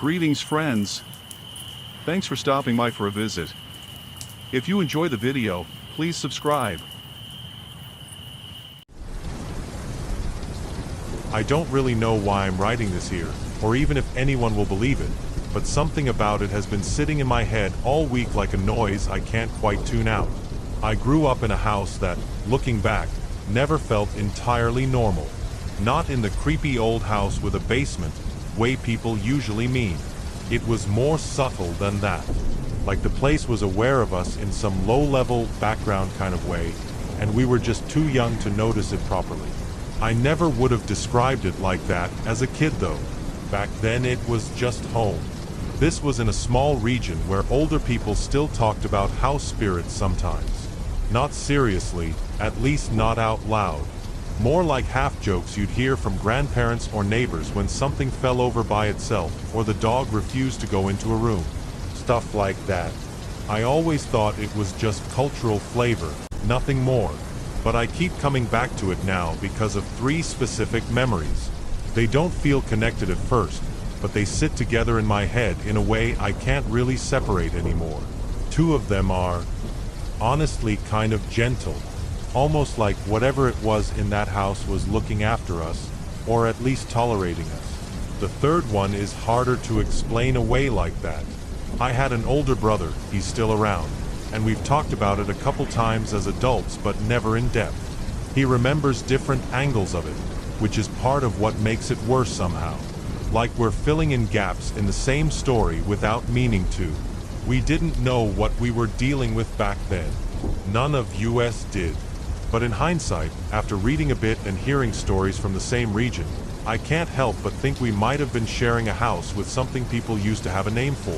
Greetings friends. Thanks for stopping by for a visit. If you enjoy the video, please subscribe. I don't really know why I'm writing this here, or even if anyone will believe it, but something about it has been sitting in my head all week like a noise I can't quite tune out. I grew up in a house that, looking back, never felt entirely normal. Not in the creepy old house with a basement, way people usually mean. It was more subtle than that. Like the place was aware of us in some low-level background kind of way, and we were just too young to notice it properly. I never would have described it like that as a kid though. Back then it was just home. This was in a small region where older people still talked about house spirits sometimes. Not seriously, at least not out loud. More like half-jokes you'd hear from grandparents or neighbors when something fell over by itself or the dog refused to go into a room. Stuff like that. I always thought it was just cultural flavor, nothing more. But I keep coming back to it now because of three specific memories. They don't feel connected at first, but they sit together in my head in a way I can't really separate anymore. Two of them are, honestly, kind of gentle. Almost like whatever it was in that house was looking after us, or at least tolerating us. The third one is harder to explain away like that. I had an older brother, he's still around, and we've talked about it a couple times as adults but never in depth. He remembers different angles of it, which is part of what makes it worse somehow. Like we're filling in gaps in the same story without meaning to. We didn't know what we were dealing with back then. None of us did. But in hindsight, after reading a bit and hearing stories from the same region, I can't help but think we might have been sharing a house with something people used to have a name for.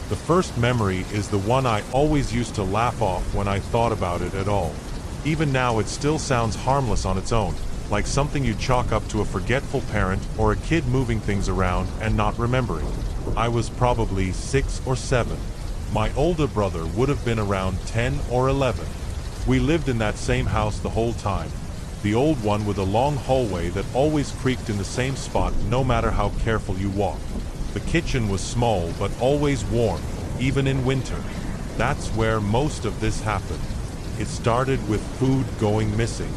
The first memory is the one I always used to laugh off when I thought about it at all. Even now it still sounds harmless on its own, like something you'd chalk up to a forgetful parent or a kid moving things around and not remembering. I was probably 6 or 7. My older brother would have been around 10 or 11. We lived in that same house the whole time. The old one with a long hallway that always creaked in the same spot no matter how careful you walked. The kitchen was small but always warm, even in winter. That's where most of this happened. It started with food going missing.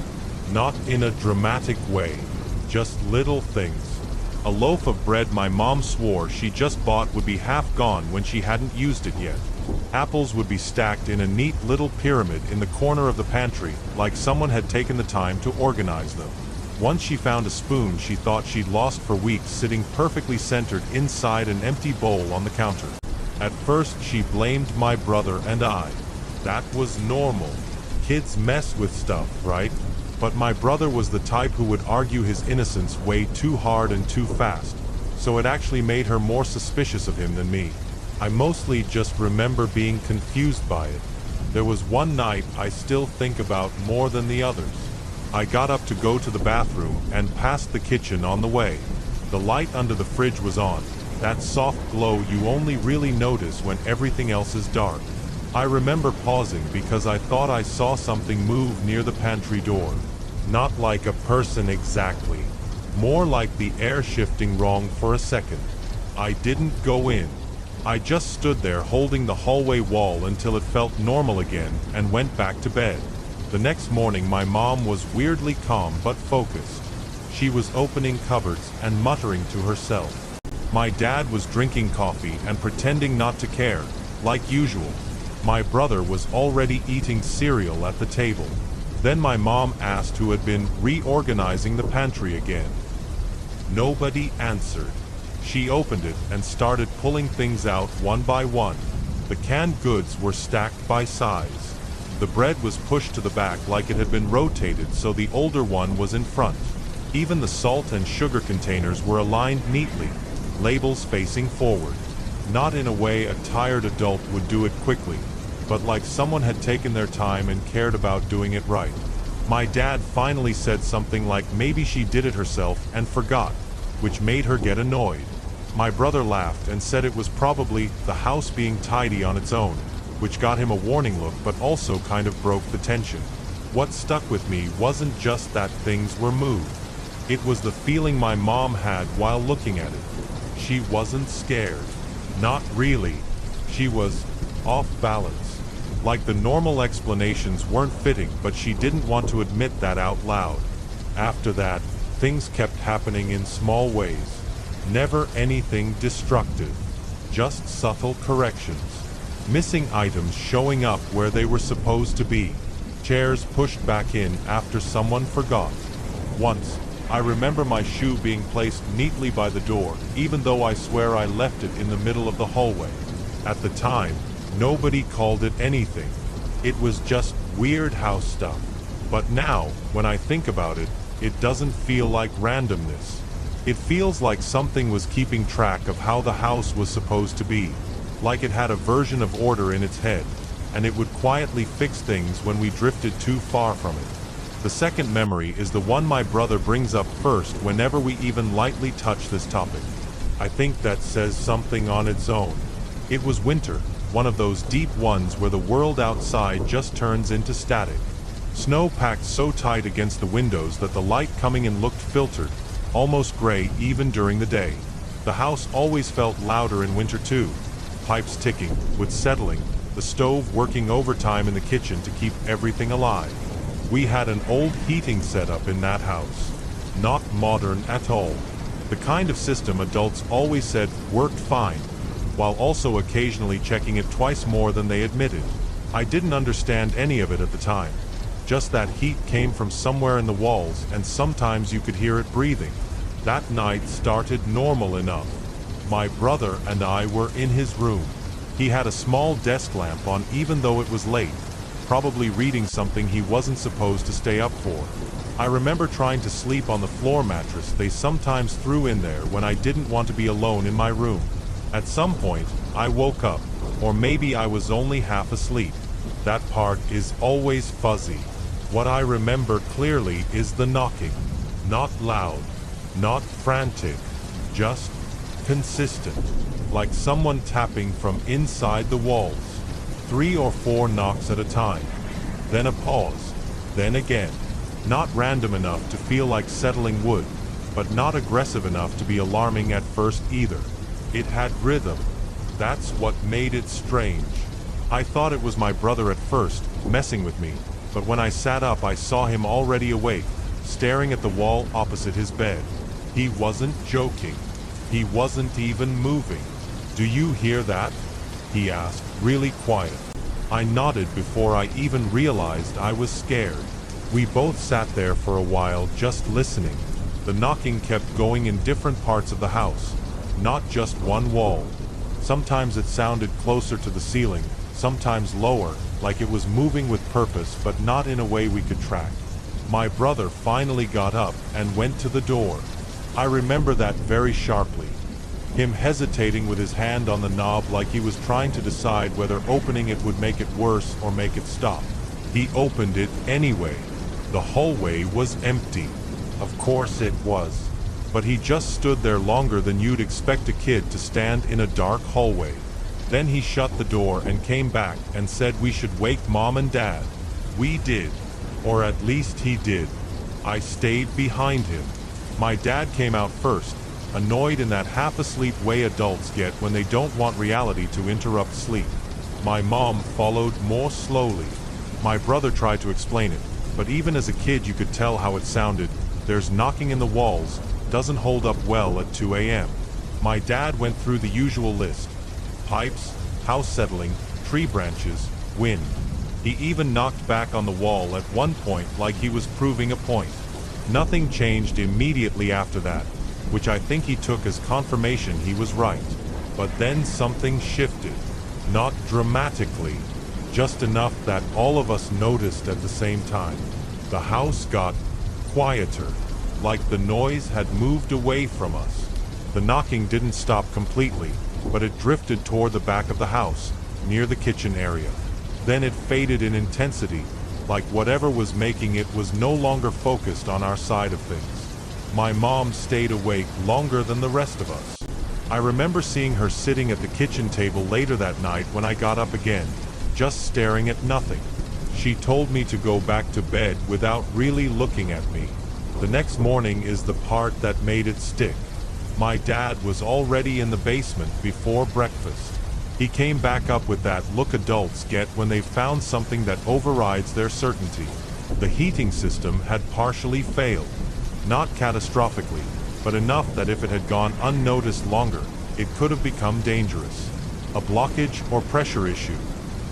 Not in a dramatic way, just little things. A loaf of bread my mom swore she just bought would be half gone when she hadn't used it yet. Apples would be stacked in a neat little pyramid in the corner of the pantry, like someone had taken the time to organize them. Once she found a spoon she thought she'd lost for weeks sitting perfectly centered inside an empty bowl on the counter. At first she blamed my brother and I. That was normal. Kids mess with stuff, right? But my brother was the type who would argue his innocence way too hard and too fast, so it actually made her more suspicious of him than me. I mostly just remember being confused by it. There was one night I still think about more than the others. I got up to go to the bathroom and passed the kitchen on the way. The light under the fridge was on, that soft glow you only really notice when everything else is dark. I remember pausing because I thought I saw something move near the pantry door. Not like a person exactly. More like the air shifting wrong for a second. I didn't go in. I just stood there holding the hallway wall until it felt normal again and went back to bed. The next morning my mom was weirdly calm but focused. She was opening cupboards and muttering to herself. My dad was drinking coffee and pretending not to care, like usual. My brother was already eating cereal at the table. Then my mom asked who had been reorganizing the pantry again. Nobody answered. She opened it and started pulling things out one by one. The canned goods were stacked by size. The bread was pushed to the back like it had been rotated so the older one was in front. Even the salt and sugar containers were aligned neatly, labels facing forward. Not in a way a tired adult would do it quickly, but like someone had taken their time and cared about doing it right. My dad finally said something like maybe she did it herself and forgot, which made her get annoyed. My brother laughed and said it was probably the house being tidy on its own, which got him a warning look but also kind of broke the tension. What stuck with me wasn't just that things were moved. It was the feeling my mom had while looking at it. She wasn't scared. Not really. She was off balance. Like the normal explanations weren't fitting, but she didn't want to admit that out loud. After that, things kept happening in small ways. Never anything destructive. Just subtle corrections. Missing items showing up where they were supposed to be. Chairs pushed back in after someone forgot. Once, I remember my shoe being placed neatly by the door, even though I swear I left it in the middle of the hallway. At the time, nobody called it anything. It was just weird house stuff. But now, when I think about it, it doesn't feel like randomness. It feels like something was keeping track of how the house was supposed to be. Like it had a version of order in its head, and it would quietly fix things when we drifted too far from it. The second memory is the one my brother brings up first whenever we even lightly touch this topic. I think that says something on its own. It was winter, one of those deep ones where the world outside just turns into static. Snow packed so tight against the windows that the light coming in looked filtered, almost gray even during the day. The house always felt louder in winter too. Pipes ticking, wood settling, the stove working overtime in the kitchen to keep everything alive. We had an old heating setup in that house. Not modern at all. The kind of system adults always said worked fine, while also occasionally checking it twice more than they admitted. I didn't understand any of it at the time. Just that heat came from somewhere in the walls, and sometimes you could hear it breathing. That night started normal enough. My brother and I were in his room. He had a small desk lamp on even though it was late, probably reading something he wasn't supposed to stay up for. I remember trying to sleep on the floor mattress they sometimes threw in there when I didn't want to be alone in my room. At some point, I woke up, or maybe I was only half asleep. That part is always fuzzy. What I remember clearly is the knocking. Not loud, not frantic, just consistent, like someone tapping from inside the walls. 3 or 4 knocks at a time. Then a pause. Then again. Not random enough to feel like settling wood, but not aggressive enough to be alarming at first either. It had rhythm. That's what made it strange. I thought it was my brother at first, messing with me, but when I sat up I saw him already awake, staring at the wall opposite his bed. He wasn't joking. He wasn't even moving. "Do you hear that?" he asked, really quiet. I nodded before I even realized I was scared. We both sat there for a while just listening. The knocking kept going in different parts of the house, not just one wall. Sometimes it sounded closer to the ceiling, sometimes lower, like it was moving with purpose but not in a way we could track. My brother finally got up and went to the door. I remember that very sharply. Him hesitating with his hand on the knob like he was trying to decide whether opening it would make it worse or make it stop. He opened it anyway. The hallway was empty. Of course it was. But he just stood there longer than you'd expect a kid to stand in a dark hallway. Then he shut the door and came back and said we should wake Mom and Dad. We did. Or at least he did. I stayed behind him. My dad came out first, annoyed in that half-asleep way adults get when they don't want reality to interrupt sleep. My mom followed more slowly. My brother tried to explain it, but even as a kid you could tell how it sounded. There's knocking in the walls, doesn't hold up well at 2 a.m. My dad went through the usual list. Pipes, house settling, tree branches, wind. He even knocked back on the wall at one point like he was proving a point. Nothing changed immediately after that, which I think he took as confirmation he was right. But then something shifted. Not dramatically, just enough that all of us noticed at the same time. The house got quieter, like the noise had moved away from us. The knocking didn't stop completely, but it drifted toward the back of the house, near the kitchen area. Then it faded in intensity, like whatever was making it was no longer focused on our side of things. My mom stayed awake longer than the rest of us. I remember seeing her sitting at the kitchen table later that night when I got up again, just staring at nothing. She told me to go back to bed without really looking at me. The next morning is the part that made it stick. My dad was already in the basement before breakfast. He came back up with that look adults get when they've found something that overrides their certainty. The heating system had partially failed. Not catastrophically, but enough that if it had gone unnoticed longer, it could have become dangerous. A blockage or pressure issue.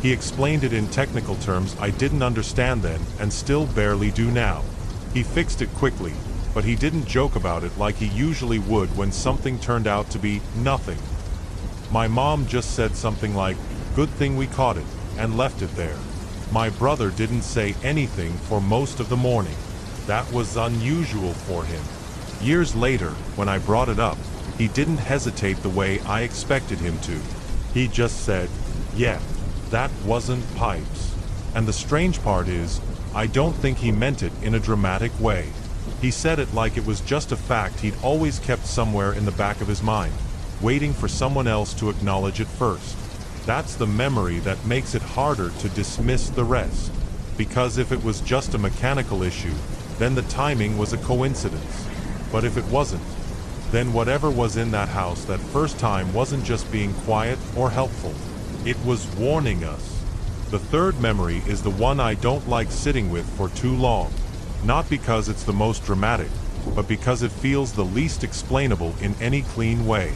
He explained it in technical terms I didn't understand then and still barely do now. He fixed it quickly, but he didn't joke about it like he usually would when something turned out to be nothing. My mom just said something like, "Good thing we caught it," and left it there. My brother didn't say anything for most of the morning. That was unusual for him. Years later, when I brought it up, he didn't hesitate the way I expected him to. He just said, "Yeah, that wasn't pipes." And the strange part is, I don't think he meant it in a dramatic way. He said it like it was just a fact he'd always kept somewhere in the back of his mind, waiting for someone else to acknowledge it first. That's the memory that makes it harder to dismiss the rest. Because if it was just a mechanical issue, then the timing was a coincidence. But if it wasn't, then whatever was in that house that first time wasn't just being quiet or helpful. It was warning us. The third memory is the one I don't like sitting with for too long. Not because it's the most dramatic, but because it feels the least explainable in any clean way.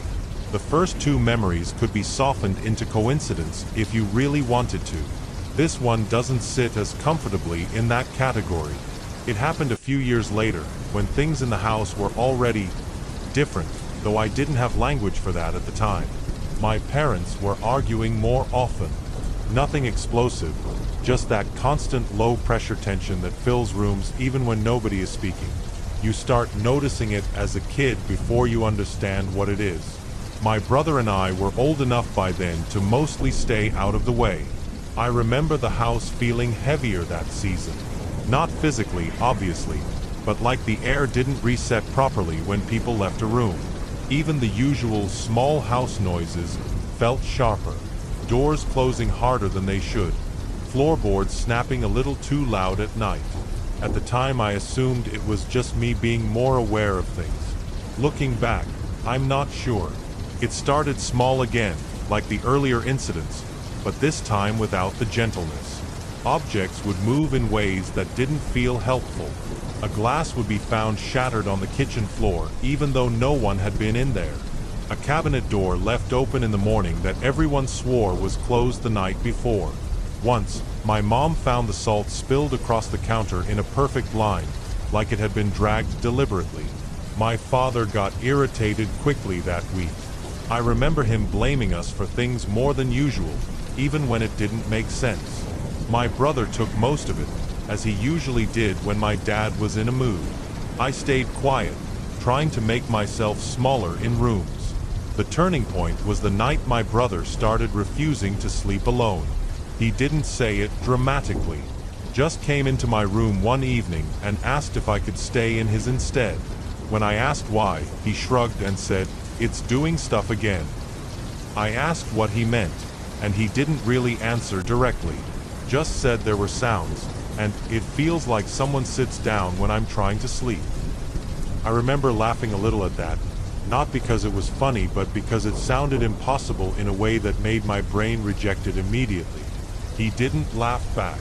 The first two memories could be softened into coincidence if you really wanted to. This one doesn't sit as comfortably in that category. It happened a few years later, when things in the house were already different, though I didn't have language for that at the time. My parents were arguing more often. Nothing explosive, just that constant low-pressure tension that fills rooms even when nobody is speaking. You start noticing it as a kid before you understand what it is. My brother and I were old enough by then to mostly stay out of the way. I remember the house feeling heavier that season. Not physically, obviously, but like the air didn't reset properly when people left a room. Even the usual small house noises felt sharper. Doors closing harder than they should. Floorboards snapping a little too loud at night. At the time I assumed it was just me being more aware of things. Looking back, I'm not sure. It started small again, like the earlier incidents, but this time without the gentleness. Objects would move in ways that didn't feel helpful. A glass would be found shattered on the kitchen floor, even though no one had been in there. A cabinet door left open in the morning that everyone swore was closed the night before. Once, my mom found the salt spilled across the counter in a perfect line, like it had been dragged deliberately. My father got irritated quickly that week. I remember him blaming us for things more than usual, even when it didn't make sense. My brother took most of it, as he usually did when my dad was in a mood. I stayed quiet, trying to make myself smaller in rooms. The turning point was the night my brother started refusing to sleep alone. He didn't say it dramatically, just came into my room one evening and asked if I could stay in his instead. When I asked why, he shrugged and said, "It's doing stuff again." I asked what he meant, and he didn't really answer directly, just said there were sounds, and it feels like someone sits down when I'm trying to sleep. I remember laughing a little at that, not because it was funny, but because it sounded impossible in a way that made my brain reject it immediately. He didn't laugh back.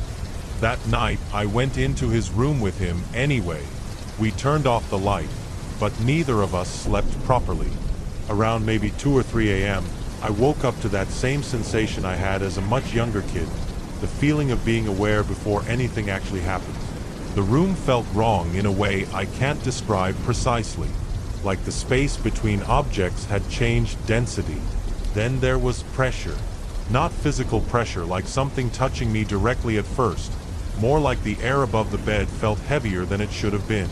That night, I went into his room with him anyway. We turned off the light, but neither of us slept properly. Around maybe 2 or 3 a.m., I woke up to that same sensation I had as a much younger kid, the feeling of being aware before anything actually happened. The room felt wrong in a way I can't describe precisely, like the space between objects had changed density. Then there was pressure. Not physical pressure like something touching me directly at first, more like the air above the bed felt heavier than it should have been.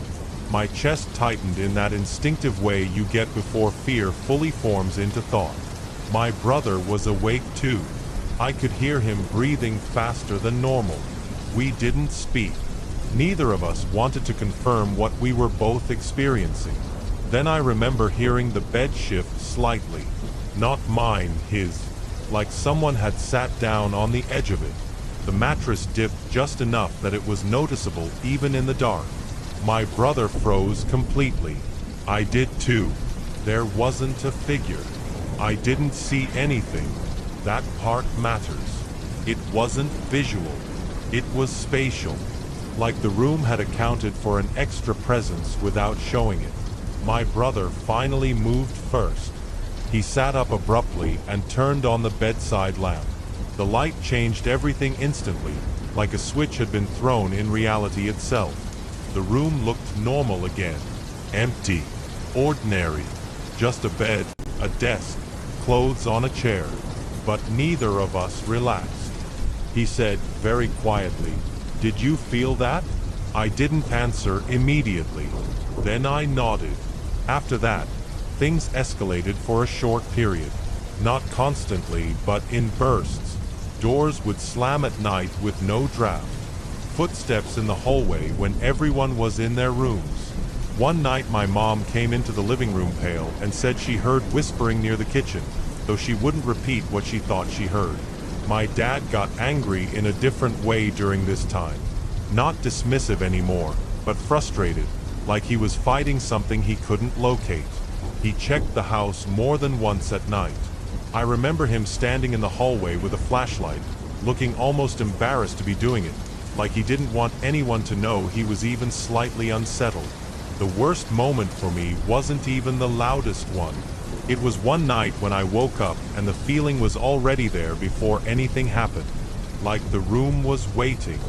My chest tightened in that instinctive way you get before fear fully forms into thought. My brother was awake too. I could hear him breathing faster than normal. We didn't speak. Neither of us wanted to confirm what we were both experiencing. Then I remember hearing the bed shift slightly. Not mine, his. Like someone had sat down on the edge of it. The mattress dipped just enough that it was noticeable even in the dark. My brother froze completely. I did too. There wasn't a figure. I didn't see anything. That part matters. It wasn't visual. It was spatial. Like the room had accounted for an extra presence without showing it. My brother finally moved first. He sat up abruptly and turned on the bedside lamp. The light changed everything instantly, like a switch had been thrown in reality itself. The room looked normal again. Empty. Ordinary. Just a bed, a desk, clothes on a chair. But neither of us relaxed. He said very quietly, "Did you feel that?" I didn't answer immediately. Then I nodded. After that, things escalated for a short period. Not constantly, but in bursts. Doors would slam at night with no draft. Footsteps in the hallway when everyone was in their rooms. One night my mom came into the living room pale and said she heard whispering near the kitchen, though she wouldn't repeat what she thought she heard. My dad got angry in a different way during this time. Not dismissive anymore, but frustrated, like he was fighting something he couldn't locate. He checked the house more than once at night. I remember him standing in the hallway with a flashlight, looking almost embarrassed to be doing it, like he didn't want anyone to know he was even slightly unsettled. The worst moment for me wasn't even the loudest one. It was one night when I woke up and the feeling was already there before anything happened. Like the room was waiting.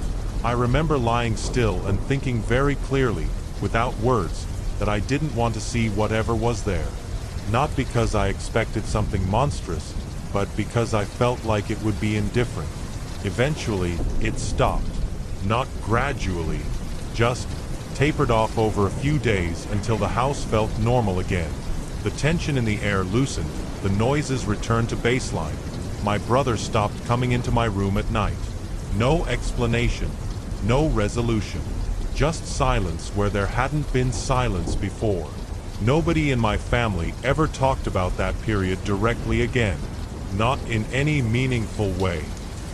I remember lying still and thinking very clearly, without words, that I didn't want to see whatever was there. Not because I expected something monstrous, but because I felt like it would be indifferent. Eventually, it stopped. Not gradually, just tapered off over a few days until the house felt normal again. The tension in the air loosened, the noises returned to baseline. My brother stopped coming into my room at night. No explanation, no resolution. Just silence where there hadn't been silence before. Nobody in my family ever talked about that period directly again. Not in any meaningful way.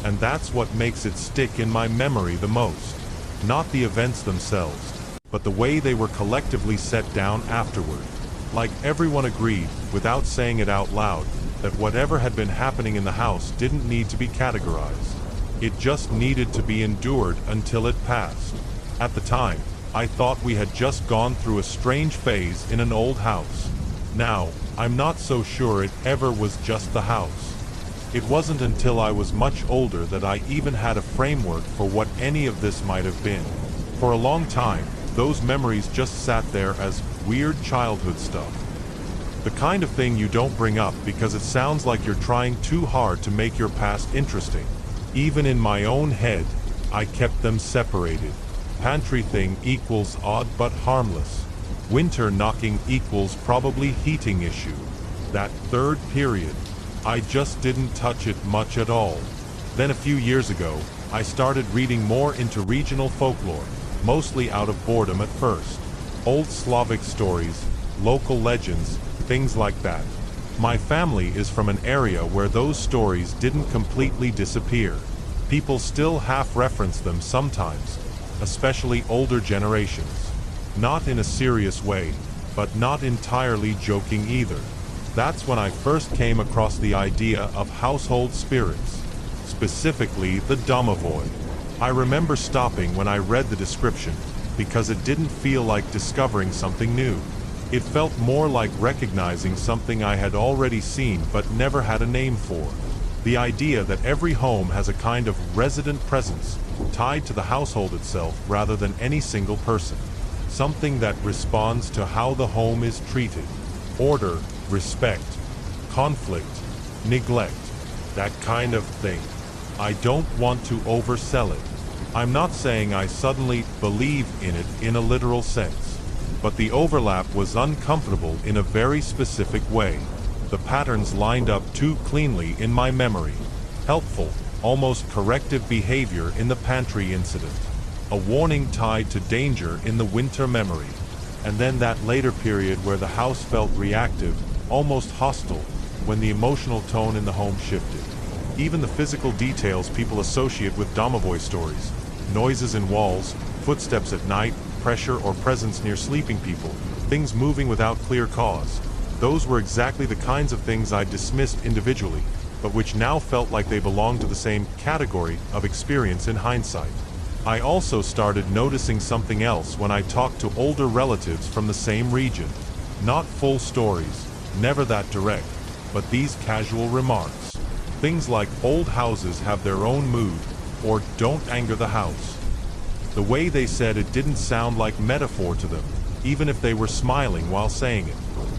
And that's what makes it stick in my memory the most. Not the events themselves, but the way they were collectively set down afterward. Like everyone agreed, without saying it out loud, that whatever had been happening in the house didn't need to be categorized. It just needed to be endured until it passed. At the time, I thought we had just gone through a strange phase in an old house. Now, I'm not so sure it ever was just the house. It wasn't until I was much older that I even had a framework for what any of this might have been. For a long time, those memories just sat there as weird childhood stuff. The kind of thing you don't bring up because it sounds like you're trying too hard to make your past interesting. Even in my own head, I kept them separated. Pantry thing equals odd but harmless. Winter knocking equals probably heating issue. That third period, I just didn't touch it much at all. Then a few years ago, I started reading more into regional folklore, mostly out of boredom at first. Old Slavic stories, local legends, things like that. My family is from an area where those stories didn't completely disappear. People still half-reference them sometimes, especially older generations. Not in a serious way, but not entirely joking either. That's when I first came across the idea of household spirits, specifically the Domovoi. I remember stopping when I read the description, because it didn't feel like discovering something new. It felt more like recognizing something I had already seen but never had a name for. The idea that every home has a kind of resident presence, tied to the household itself rather than any single person. Something that responds to how the home is treated. Order, respect, conflict, neglect, that kind of thing. I don't want to oversell it. I'm not saying I suddenly believe in it in a literal sense, but the overlap was uncomfortable in a very specific way. The patterns lined up too cleanly in my memory. Helpful, almost corrective behavior in the pantry incident. A warning tied to danger in the winter memory. And then that later period where the house felt reactive, almost hostile, when the emotional tone in the home shifted. Even the physical details people associate with Domovoi stories. Noises in walls, footsteps at night, pressure or presence near sleeping people, things moving without clear cause. Those were exactly the kinds of things I dismissed individually, but which now felt like they belonged to the same category of experience in hindsight. I also started noticing something else when I talked to older relatives from the same region. Not full stories, never that direct, but these casual remarks. Things like old houses have their own mood, or don't anger the house. The way they said it didn't sound like metaphor to them, even if they were smiling while saying it.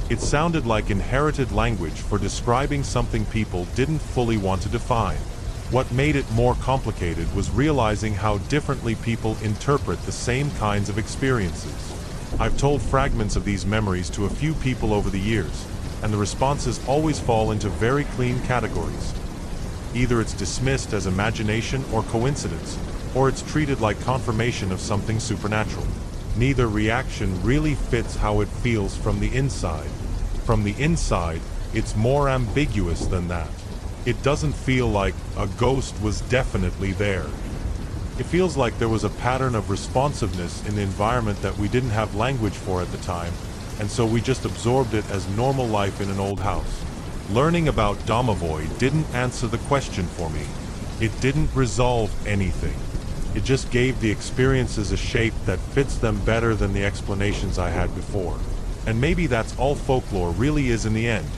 It sounded like inherited language for describing something people didn't fully want to define. What made it more complicated was realizing how differently people interpret the same kinds of experiences. I've told fragments of these memories to a few people over the years, and the responses always fall into very clean categories. Either it's dismissed as imagination or coincidence, or it's treated like confirmation of something supernatural. Neither reaction really fits how it feels from the inside. From the inside, it's more ambiguous than that. It doesn't feel like a ghost was definitely there. It feels like there was a pattern of responsiveness in the environment that we didn't have language for at the time, and so we just absorbed it as normal life in an old house. Learning about Domovoi didn't answer the question for me. It didn't resolve anything. It just gave the experiences a shape that fits them better than the explanations I had before. And maybe that's all folklore really is in the end.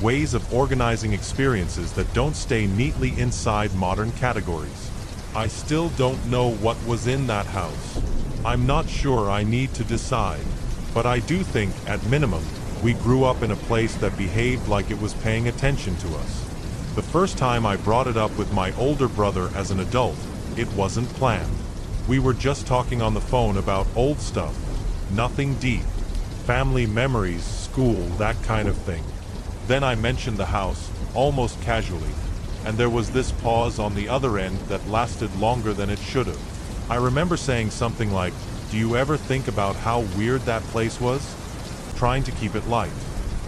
Ways of organizing experiences that don't stay neatly inside modern categories. I still don't know what was in that house. I'm not sure I need to decide. But I do think, at minimum, we grew up in a place that behaved like it was paying attention to us. The first time I brought it up with my older brother as an adult, it wasn't planned. We were just talking on the phone about old stuff. Nothing deep. Family memories, school, that kind of thing. Then I mentioned the house, almost casually, and there was this pause on the other end that lasted longer than it should have. I remember saying something like, "Do you ever think about how weird that place was?" Trying to keep it light.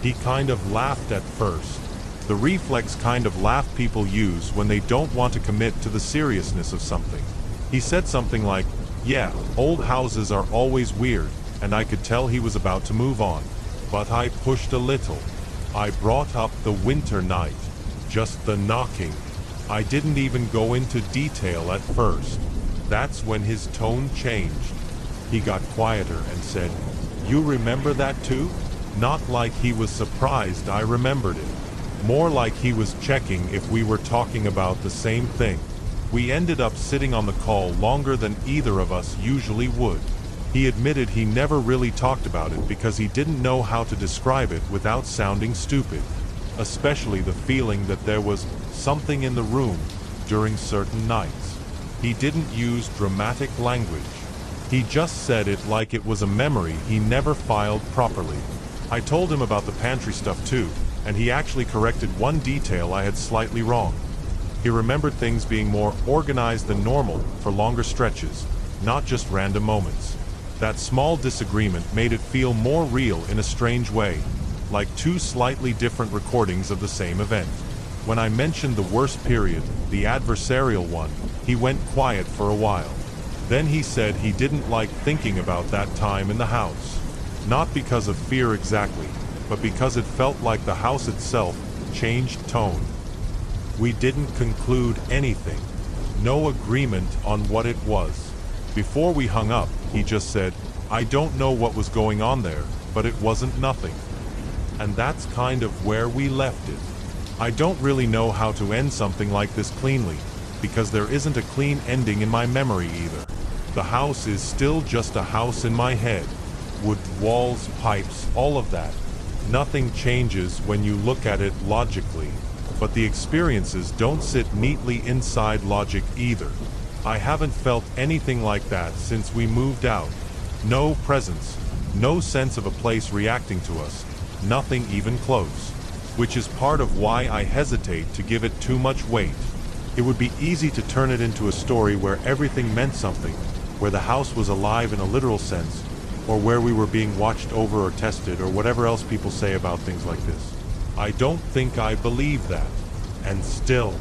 He kind of laughed at first. The reflex kind of laugh people use when they don't want to commit to the seriousness of something. He said something like, "Yeah, old houses are always weird," and I could tell he was about to move on. But I pushed a little. I brought up the winter night, just the knocking. I didn't even go into detail at first. That's when his tone changed. He got quieter and said, "You remember that too?" Not like he was surprised I remembered it. More like he was checking if we were talking about the same thing. We ended up sitting on the call longer than either of us usually would. He admitted he never really talked about it because he didn't know how to describe it without sounding stupid. Especially the feeling that there was something in the room during certain nights. He didn't use dramatic language. He just said it like it was a memory he never filed properly. I told him about the pantry stuff too, and he actually corrected one detail I had slightly wrong. He remembered things being more organized than normal for longer stretches, not just random moments. That small disagreement made it feel more real in a strange way, like two slightly different recordings of the same event. When I mentioned the worst period, the adversarial one, he went quiet for a while. Then he said he didn't like thinking about that time in the house. Not because of fear exactly, but because it felt like the house itself changed tone. We didn't conclude anything. No agreement on what it was. Before we hung up, he just said, "I don't know what was going on there, but it wasn't nothing." And that's kind of where we left it. I don't really know how to end something like this cleanly, because there isn't a clean ending in my memory either. The house is still just a house in my head. Wood, walls, pipes, all of that. Nothing changes when you look at it logically, but the experiences don't sit neatly inside logic either. I haven't felt anything like that since we moved out. No presence, no sense of a place reacting to us, nothing even close. Which is part of why I hesitate to give it too much weight. It would be easy to turn it into a story where everything meant something, where the house was alive in a literal sense, or where we were being watched over or tested, or whatever else people say about things like this. I don't think I believe that. And still,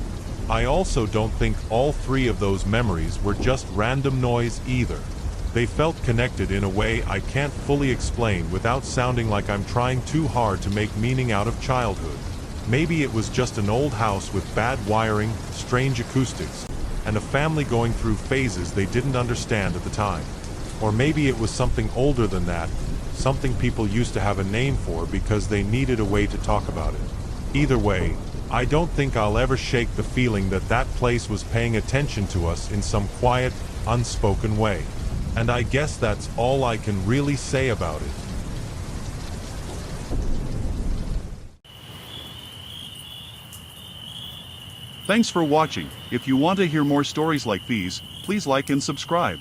I also don't think all three of those memories were just random noise either. They felt connected in a way I can't fully explain without sounding like I'm trying too hard to make meaning out of childhood. Maybe it was just an old house with bad wiring, strange acoustics, and a family going through phases they didn't understand at the time. Or maybe it was something older than that, something people used to have a name for because they needed a way to talk about it. Either way, I don't think I'll ever shake the feeling that that place was paying attention to us in some quiet, unspoken way. And I guess that's all I can really say about it. Thanks for watching. If you want to hear more stories like these, please like and subscribe.